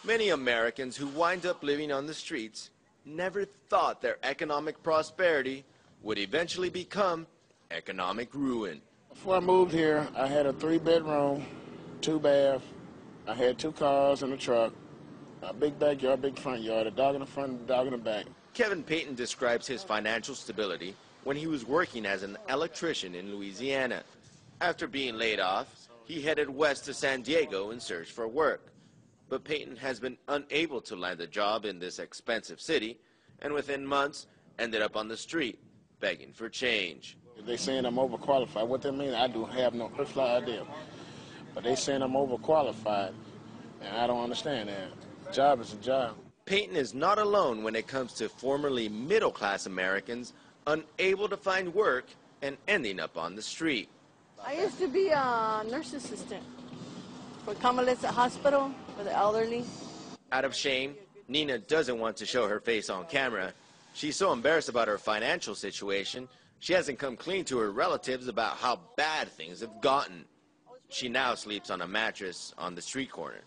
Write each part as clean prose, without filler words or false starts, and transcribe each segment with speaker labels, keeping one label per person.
Speaker 1: Many Americans who wind up living on the streets never thought their economic prosperity would eventually become economic ruin.
Speaker 2: Before I moved here, I had a 3-bedroom, 2-bath. I had 2 cars and a truck, a big backyard, big front yard, a dog in the front, a dog in the back.
Speaker 1: Kevin Payton describes his financial stability when he was working as an electrician in Louisiana. After being laid off, he headed west to San Diego in search for work. But Payton has been unable to land a job in this expensive city, and within months ended up on the street begging for change.
Speaker 2: They saying I'm overqualified. What that means, I do have no first idea. But they saying I'm overqualified, and I don't understand that. Job is a job.
Speaker 1: Payton is not alone when it comes to formerly middle-class Americans unable to find work and ending up on the street.
Speaker 3: I used to be a nurse assistant for convalescent hospital for the elderly.
Speaker 1: Out of shame, Nina doesn't want to show her face on camera. She's so embarrassed about her financial situation, she hasn't come clean to her relatives about how bad things have gotten. She now sleeps on a mattress on the street corner.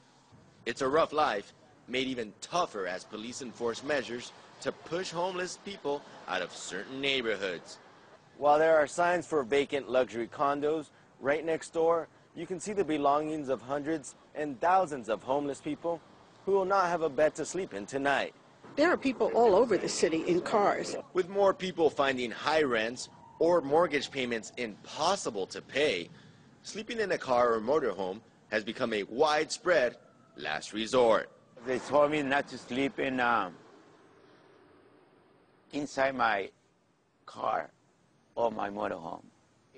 Speaker 1: It's a rough life, made even tougher as police enforce measures to push homeless people out of certain neighborhoods. While there are signs for vacant luxury condos, right next door, you can see the belongings of hundreds and thousands of homeless people who will not have a bed to sleep in tonight.
Speaker 4: There are people all over the city in cars.
Speaker 1: With more people finding high rents or mortgage payments impossible to pay, sleeping in a car or motorhome has become a widespread last resort.
Speaker 5: They told me not to sleep in inside my car or my motorhome.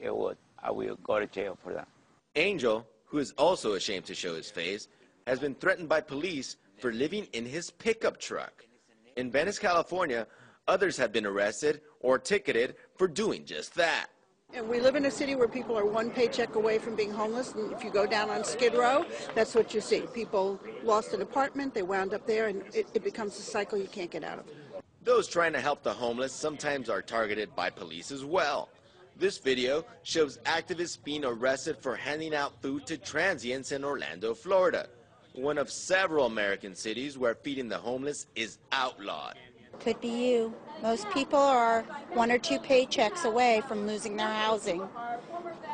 Speaker 5: I will go to jail for that.
Speaker 1: Angel, who is also ashamed to show his face, has been threatened by police for living in his pickup truck. In Venice, California, others have been arrested or ticketed for doing just that.
Speaker 4: And we live in a city where people are 1 paycheck away from being homeless. And if you go down on Skid Row, that's what you see. People lost an apartment, they wound up there, and it becomes a cycle you can't get out of.
Speaker 1: Those trying to help the homeless sometimes are targeted by police as well. This video shows activists being arrested for handing out food to transients in Orlando, Florida, one of several American cities where feeding the homeless is outlawed.
Speaker 6: Could be you. Most people are 1 or 2 paychecks away from losing their housing,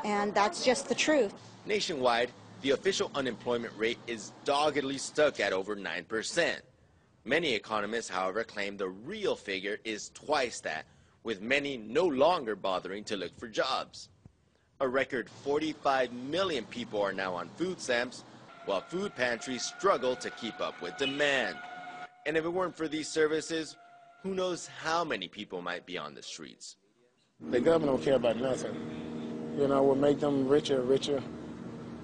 Speaker 6: and that's just the truth.
Speaker 1: Nationwide, the official unemployment rate is doggedly stuck at over 9%. Many economists, however, claim the real figure is twice that, with many no longer bothering to look for jobs. A record 45 million people are now on food stamps, while food pantries struggle to keep up with demand. And if it weren't for these services, who knows how many people might be on the streets.
Speaker 2: The government don't care about nothing. You know, we'll make them richer and richer,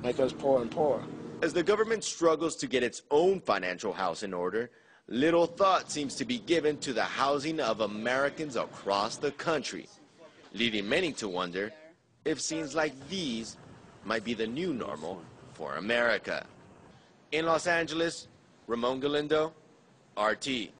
Speaker 2: make us poor and poorer.
Speaker 1: As the government struggles to get its own financial house in order, little thought seems to be given to the housing of Americans across the country, leading many to wonder if scenes like these might be the new normal for America. In Los Angeles, Ramon Galindo, RT.